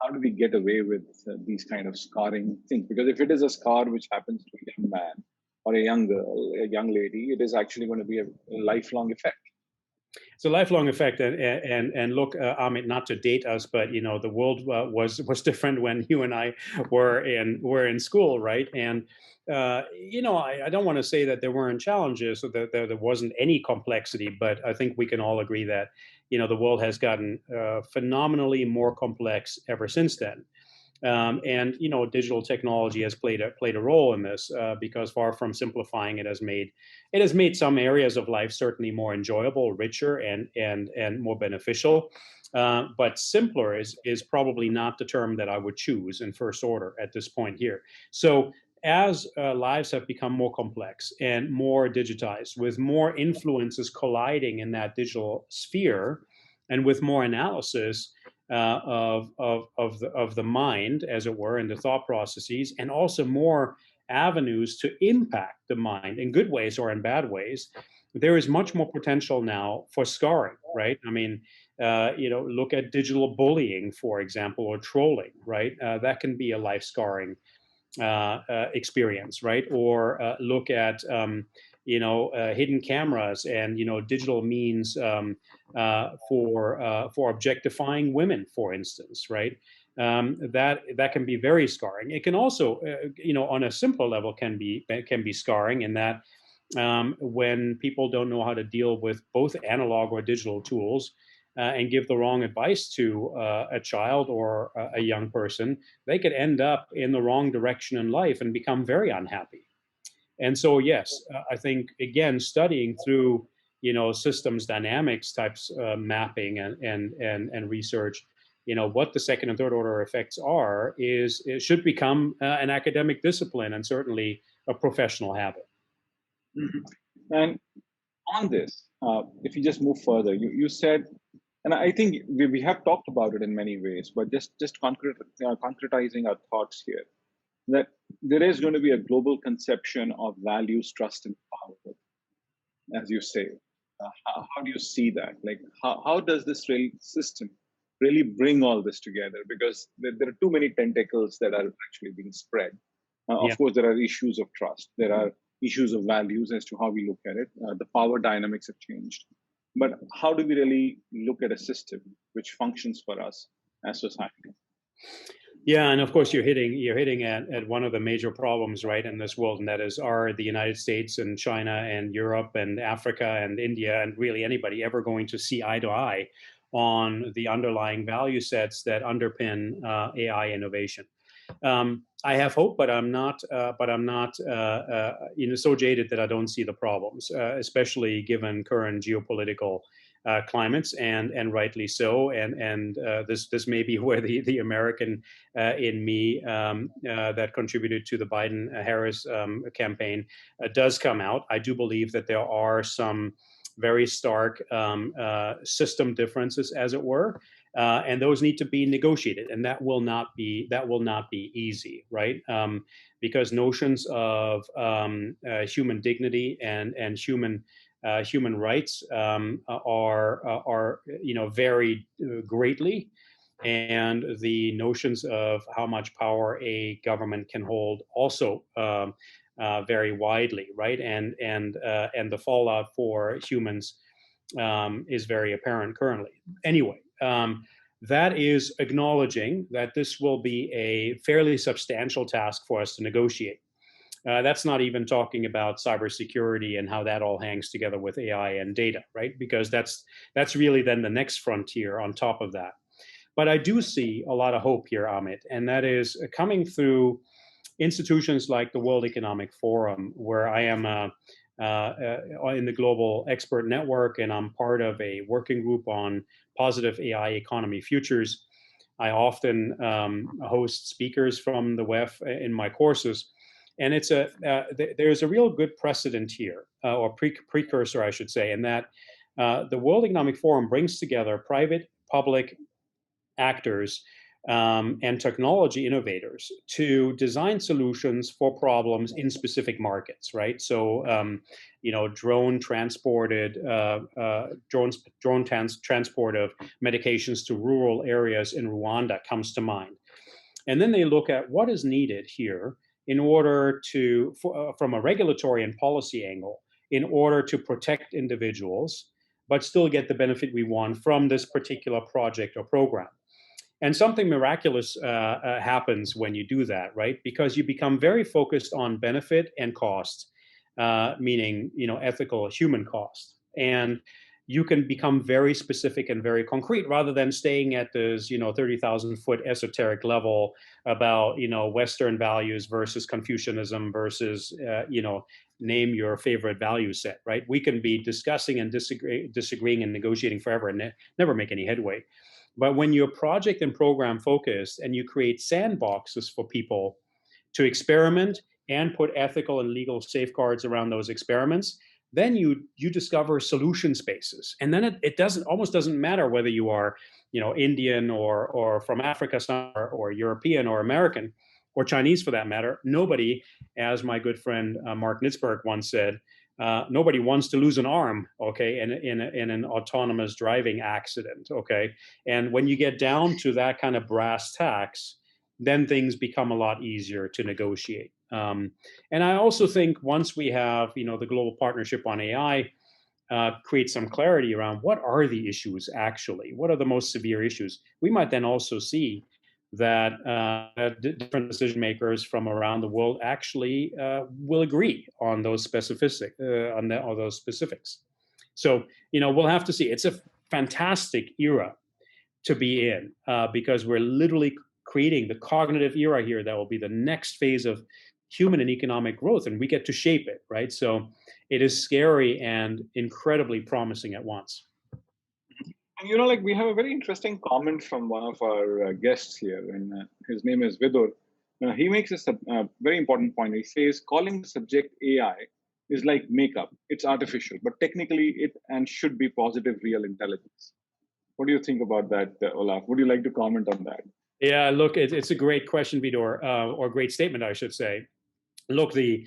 How do we get away with these kind of scarring things? Because if it is a scar which happens to a young man or a young girl, a young lady, it is actually going to be a lifelong effect. It's a lifelong effect, and look, Amit, not to date us, but the world was different when you and I were in school, right? And I don't want to say that there weren't challenges or that there wasn't any complexity, but I think we can all agree that the world has gotten phenomenally more complex ever since then. And digital technology has played a role in this, because far from simplifying, it has made some areas of life certainly more enjoyable, richer, and more beneficial. But simpler is probably not the term that I would choose in first order at this point here. So as lives have become more complex and more digitized, with more influences colliding in that digital sphere, and with more analysis of the mind, as it were, and the thought processes, and also more avenues to impact the mind in good ways or in bad ways, there is much more potential now for scarring, right? I mean, look at digital bullying, for example, or trolling, right? That can be a life scarring experience, right? Or look at hidden cameras and digital means for objectifying women, for instance, right? That can be very scarring. It can also, on a simpler level, can be scarring in that when people don't know how to deal with both analog or digital tools, and give the wrong advice to a child or a young person, they could end up in the wrong direction in life and become very unhappy. And so, yes, I think, again, studying through systems dynamics types mapping and research, what the second and third order effects are, it should become an academic discipline, and certainly a professional habit. Mhm. And on this, if you just move further, you said, and I think we have talked about it in many ways, but just concretizing our thoughts here, that there is going to be a global conception of values, trust, and power, as you say. How do you see that? Like, how does this system really bring all this together? Because there are too many tentacles that are actually being spread. Yeah. Of course, there are issues of trust. There are issues of values as to how we look at it. The power dynamics have changed. But how do we really look at a system which functions for us as society? Yeah, and of course you're hitting at one of the major problems, right, in this world, and that is, are the United States and China and Europe and Africa and India and really anybody ever going to see eye to eye on the underlying value sets that underpin AI innovation? I have hope, but I'm not. So jaded that I don't see the problems, especially given current geopolitical climates, and rightly so. And this may be where the American in me that contributed to the Biden-Harris campaign does come out. I do believe that there are some very stark system differences, as it were, and those need to be negotiated, and that will not be easy, right? Because notions of human dignity and human rights are varied greatly, and the notions of how much power a government can hold also vary widely, right? And the fallout for humans is very apparent currently. Anyway, that is acknowledging that this will be a fairly substantial task for us to negotiate. That's not even talking about cybersecurity and how that all hangs together with AI and data, right? Because that's really then the next frontier on top of that. But I do see a lot of hope here, Amit, and that is coming through institutions like the World Economic Forum, where I am in the Global Expert Network, and I'm part of a working group on positive AI economy futures. I often host speakers from the WEF in my courses, and there's a real good precedent here, or precursor, I should say, in that the World Economic Forum brings together private, public actors and technology innovators to design solutions for problems in specific markets, right? So, drone transport of medications to rural areas in Rwanda comes to mind. And then they look at what is needed here in order from a regulatory and policy angle, in order to protect individuals, but still get the benefit we want from this particular project or program. And something miraculous happens when you do that, right? Because you become very focused on benefit and cost, meaning ethical human cost, and you can become very specific and very concrete rather than staying at this 30,000-foot esoteric level about Western values versus Confucianism versus name your favorite value set, right? We can be discussing and disagreeing and negotiating forever and never make any headway. But when you're project and program focused and you create sandboxes for people to experiment and put ethical and legal safeguards around those experiments, then you discover solution spaces. And then it almost doesn't matter whether you are Indian or from Africa or European or American or Chinese for that matter. Nobody, as my good friend Mark Nitzberg once said, nobody wants to lose an arm, okay, in an autonomous driving accident, okay? And when you get down to that kind of brass tacks, then things become a lot easier to negotiate. And I also think once we have, the global partnership on AI, create some clarity around what are the issues actually, what are the most severe issues, we might then also see that different decision makers from around the world actually will agree on those specifics. So we'll have to see. It's a fantastic era to be in because we're literally creating the cognitive era here that will be the next phase of human and economic growth, and we get to shape it, right? So it is scary and incredibly promising at once. And we have a very interesting comment from one of our guests here, and his name is Vidur. He makes this a very important point. He says, calling the subject AI is like makeup. It's artificial, but technically it and should be positive real intelligence. What do you think about that, Olaf? Would you like to comment on that? Yeah, look, it's a great question, Vidur, or great statement, I should say. Look, the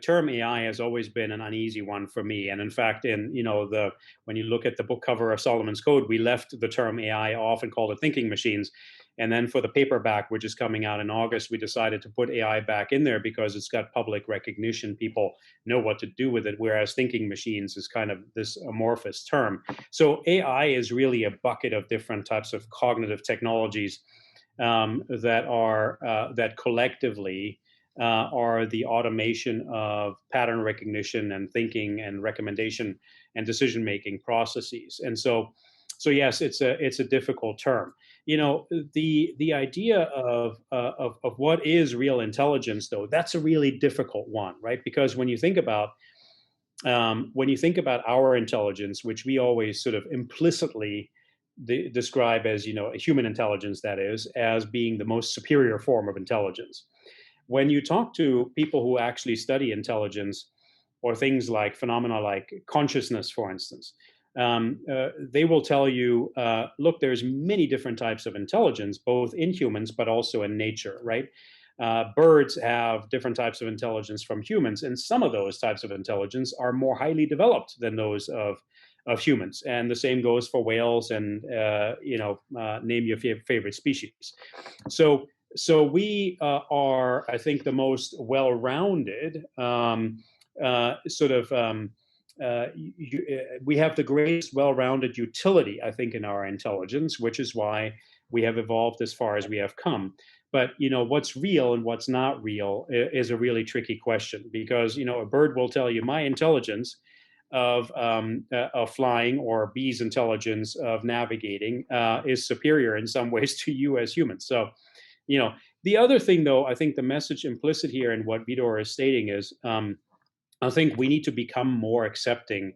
term AI has always been an uneasy one for me, and in fact, when you look at the book cover of Solomon's Code, we left the term AI off and called it thinking machines, and then for the paperback, which is coming out in August, we decided to put AI back in there because it's got public recognition. People know what to do with it, whereas thinking machines is kind of this amorphous term. So AI is really a bucket of different types of cognitive technologies that collectively are the automation of pattern recognition and thinking and recommendation and decision-making processes. And so yes, it's a difficult term. The idea of what is real intelligence, though, that's a really difficult one, right? Because when you think about our intelligence, which we always sort of implicitly describe as a human intelligence, that is, as being the most superior form of intelligence. When you talk to people who actually study intelligence or things like phenomena like consciousness, for instance, they will tell you, look, there's many different types of intelligence, both in humans, but also in nature, right? Birds have different types of intelligence from humans, and some of those types of intelligence are more highly developed than those of humans. And the same goes for whales and, name your favorite species. So we are, I think, the most well-rounded we have the greatest well-rounded utility, I think, in our intelligence, which is why we have evolved as far as we have come. But what's real and what's not real is a really tricky question, because a bird will tell you my intelligence of flying, or bees' intelligence of navigating, is superior in some ways to you as humans. So, the other thing, though, I think the message implicit here in what Vidur is stating is, I think we need to become more accepting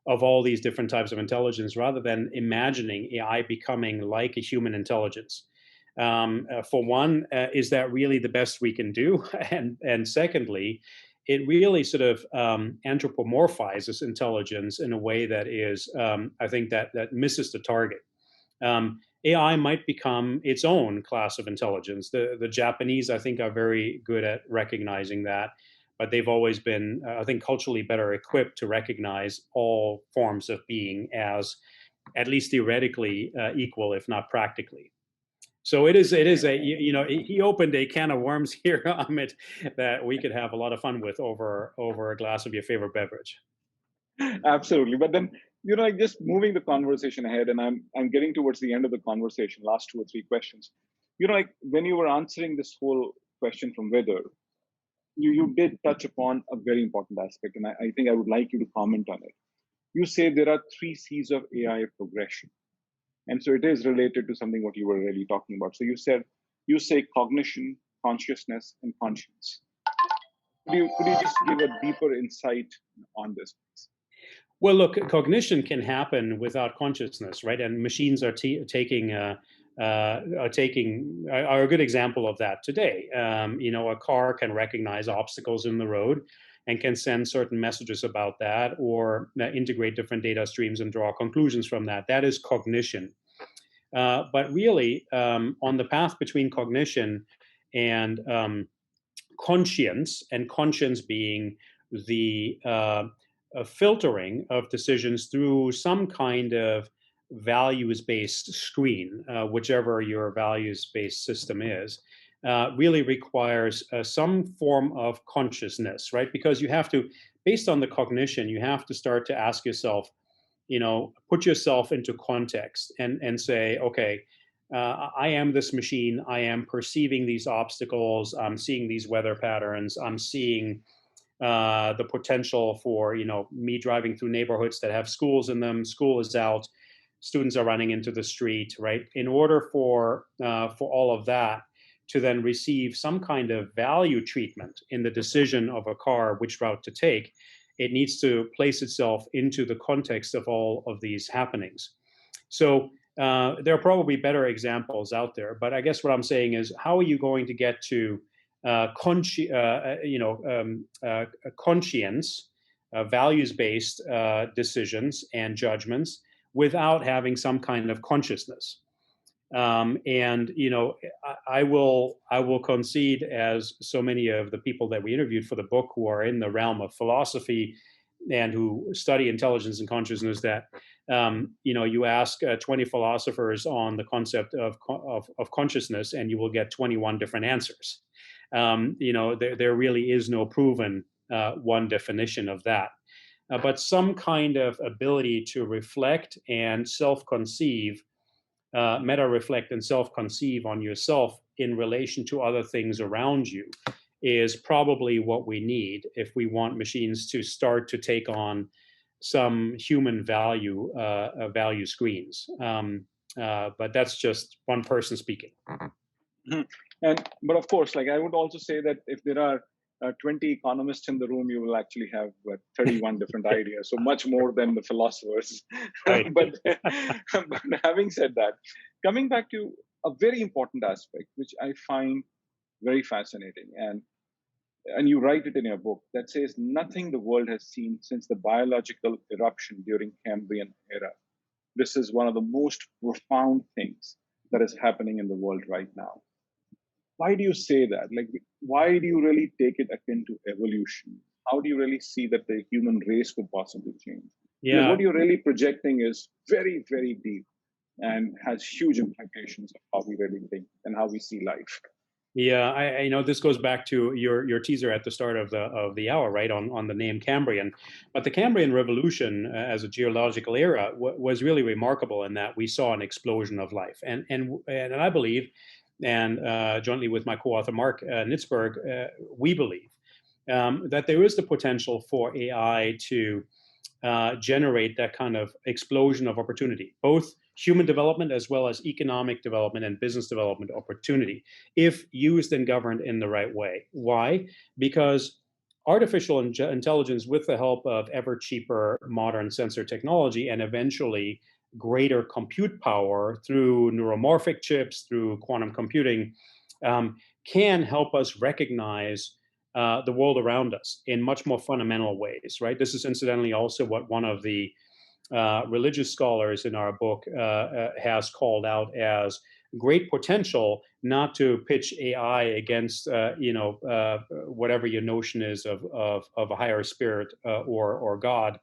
of all these different types of intelligence rather than imagining AI becoming like a human intelligence. For one, is that really the best we can do? And secondly, it really sort of anthropomorphizes intelligence in a way that is, I think, that misses the target. AI might become its own class of intelligence. The Japanese, I think, are very good at recognizing that, but they've always been, I think, culturally better equipped to recognize all forms of being as at least theoretically equal, if not practically. So it is a, he opened a can of worms here, Amit, that we could have a lot of fun with over a glass of your favorite beverage. Absolutely. But then like just moving the conversation ahead, and I'm getting towards the end of the conversation, last 2 or 3 questions. Like when you were answering this whole question from Wither, you did touch upon a very important aspect, and I think I would like you to comment on it. You say there are 3 C's of AI progression. And so it is related to something what you were really talking about. So you say cognition, consciousness, and conscience. Could you just give a deeper insight on this, please? Well, look, cognition can happen without consciousness, right? And machines are taking are a good example of that today. A car can recognize obstacles in the road and can send certain messages about that, or integrate different data streams and draw conclusions from that. That is cognition. But really, on the path between cognition and conscience, and conscience being the filtering of decisions through some kind of values-based screen, whichever your values-based system is, really requires some form of consciousness, right? Because you have to, based on the cognition, you have to start to ask yourself, put yourself into context and say, okay, I am this machine. I am perceiving these obstacles. I'm seeing these weather patterns. I'm seeing the potential for me driving through neighborhoods that have schools in them. School is out. Students are running into the street, right? In order for all of that to then receive some kind of value treatment in the decision of a car which route to take, it needs to place itself into the context of all of these happenings. So there are probably better examples out there, but I guess what I'm saying is, how are you going to get to conscience, values-based decisions and judgments without having some kind of consciousness? I will concede, as so many of the people that we interviewed for the book who are in the realm of philosophy and who study intelligence and consciousness, that you ask 20 philosophers on the concept of consciousness, and you will get 21 different answers. There really is no proven one definition of that. But some kind of ability to reflect and self-conceive, meta-reflect and self-conceive on yourself in relation to other things around you, is probably what we need if we want machines to start to take on some human value screens. But that's just one person speaking. But of course, like I would also say that if there are 20 economists in the room, you will actually have 31 different ideas, so much more than the philosophers. Right. but having said that, coming back to a very important aspect, which I find very fascinating, and you write it in your book, that says nothing the world has seen since the biological eruption during Cambrian era. This is one of the most profound things that is happening in the world right now. Why do you say that? Like, why do you really take it akin to evolution? How do you really see that the human race could possibly change? Yeah. Like, what you're really projecting is very, very deep and has huge implications of how we really think and how we see life. Yeah, I know this goes back to your teaser at the start of the hour, right, on the name Cambrian. But the Cambrian Revolution as a geological era was really remarkable in that we saw an explosion of life, and I believe, and jointly with my co-author Mark Nitzberg, we believe that there is the potential for AI to generate that kind of explosion of opportunity, both human development as well as economic development and business development opportunity, if used and governed in the right way. Why? Because artificial intelligence, with the help of ever cheaper modern sensor technology and eventually greater compute power through neuromorphic chips, through quantum computing, can help us recognize the world around us in much more fundamental ways, right? This is incidentally also what one of the religious scholars in our book has called out as great potential, not to pitch AI against whatever your notion is of a higher spirit or God,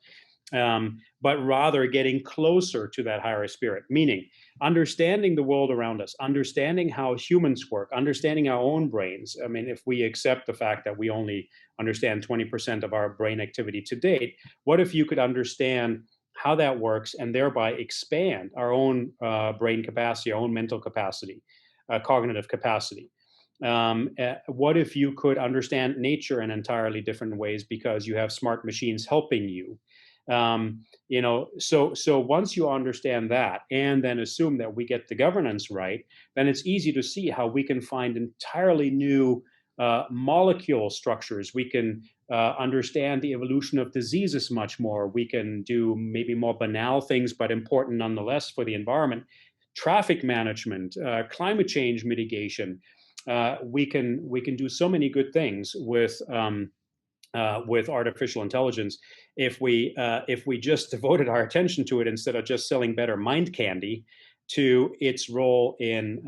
but rather getting closer to that higher spirit, meaning understanding the world around us, understanding how humans work, understanding our own brains. I mean, if we accept the fact that we only understand 20% of our brain activity to date, what if you could understand how that works, and thereby expand our own brain capacity, our own mental capacity, cognitive capacity. What if you could understand nature in entirely different ways because you have smart machines helping you? So once you understand that, and then assume that we get the governance right, then it's easy to see how we can find entirely new molecule structures. We can understand the evolution of diseases much more. We can do maybe more banal things, but important nonetheless for the environment. Traffic management, climate change mitigation. We can do so many good things with artificial intelligence if we just devoted our attention to it instead of just selling better mind candy to its role in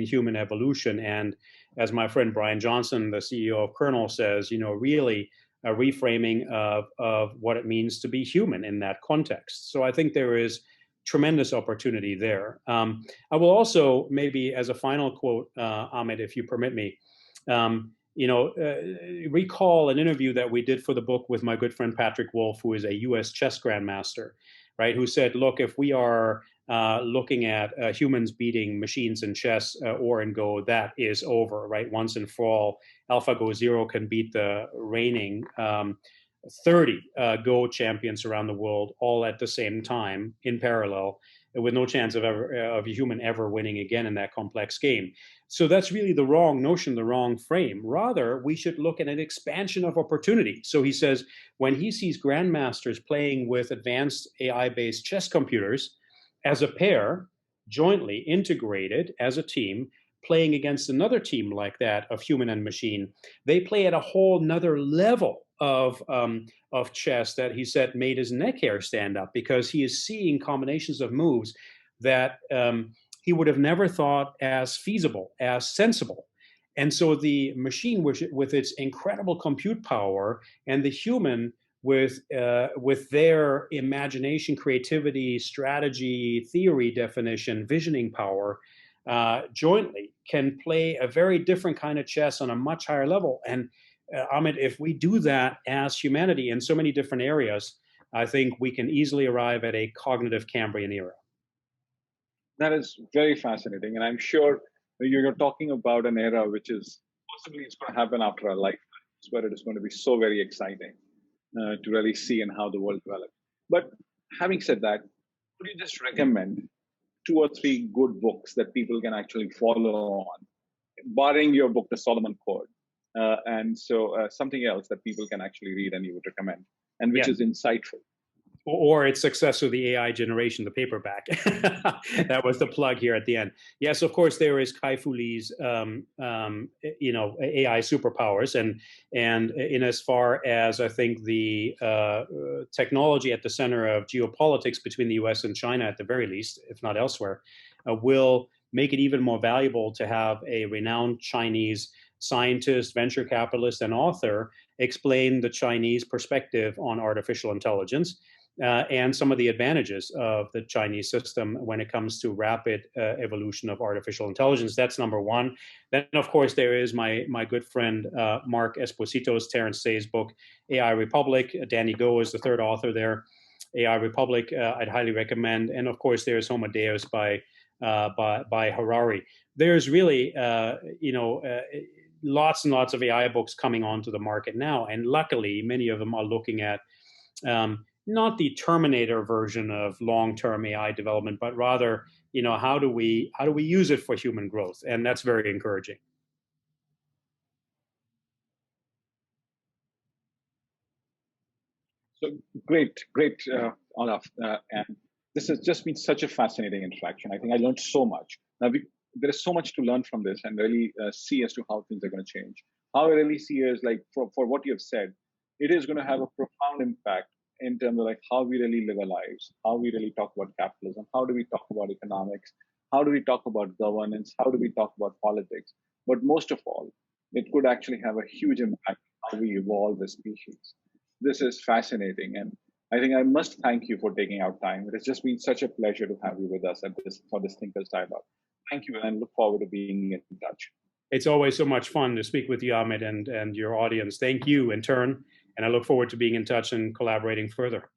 human evolution. And as my friend Brian Johnson, the CEO of Kernel, says, really a reframing of what it means to be human in that context. So I think there is tremendous opportunity there. I will also, maybe as a final quote, Amit, if you permit me, recall an interview that we did for the book with my good friend Patrick Wolf, who is a U.S. chess grandmaster, right? Who said, look, if we are looking at humans beating machines in chess or in Go, that is over, right? Once and for all, AlphaGo Zero can beat the reigning 30 Go champions around the world all at the same time in parallel, with no chance of a human ever winning again in that complex game. So that's really the wrong notion, the wrong frame. Rather, we should look at an expansion of opportunity. So he says, when he sees grandmasters playing with advanced AI-based chess computers as a pair, jointly integrated as a team, playing against another team like that of human and machine, they play at a whole nother level of chess that he said made his neck hair stand up, because he is seeing combinations of moves that he would have never thought as feasible, as sensible. And so the machine, with its incredible compute power, and the human with their imagination, creativity, strategy, theory definition, visioning power, jointly can play a very different kind of chess on a much higher level. And Amit, if we do that as humanity in so many different areas, I think we can easily arrive at a cognitive Cambrian era. That is very fascinating. And I'm sure you're talking about an era which is possibly it's going to happen after our lifetimes, where it is going to be so very exciting to really see and how the world develops. But having said that, could you just recommend 2 or 3 good books that people can actually follow on, barring your book, The Solomon Code? And so something else that people can actually read and you would recommend, and which is insightful. Or its successor, the AI generation, the paperback. That was the plug here at the end. Yes, of course, there is Kai-Fu Lee's, AI superpowers, and in as far as I think the technology at the center of geopolitics between the U.S. and China, at the very least, if not elsewhere, will make it even more valuable to have a renowned Chinese scientist, venture capitalist, and author explain the Chinese perspective on artificial intelligence. And some of the advantages of the Chinese system when it comes to rapid evolution of artificial intelligence. That's number one. Then, of course, there is my good friend Mark Esposito's Terence Say's book, AI Republic. Danny Goh is the third author there. AI Republic, I'd highly recommend. And of course, there's Homo Deus by Harari. There's really, lots and lots of AI books coming onto the market now, and luckily, many of them are looking at not the Terminator version of long-term AI development, but rather, how do we use it for human growth, and that's very encouraging. So great, Olaf, and this has just been such a fascinating interaction. I think I learned so much. Now there is so much to learn from this, and really see as to how things are going to change. How I really see is like for what you have said, it is going to have a profound impact in terms of like how we really live our lives, how we really talk about capitalism, how do we talk about economics, how do we talk about governance, how do we talk about politics. But most of all, it could actually have a huge impact on how we evolve as species. This is fascinating, and I think I must thank you for taking out time. It has just been such a pleasure to have you with us for this Thinkers Dialogue. Thank you, and I look forward to being in touch. It's always so much fun to speak with you, Amit, and your audience. Thank you in turn, and I look forward to being in touch and collaborating further.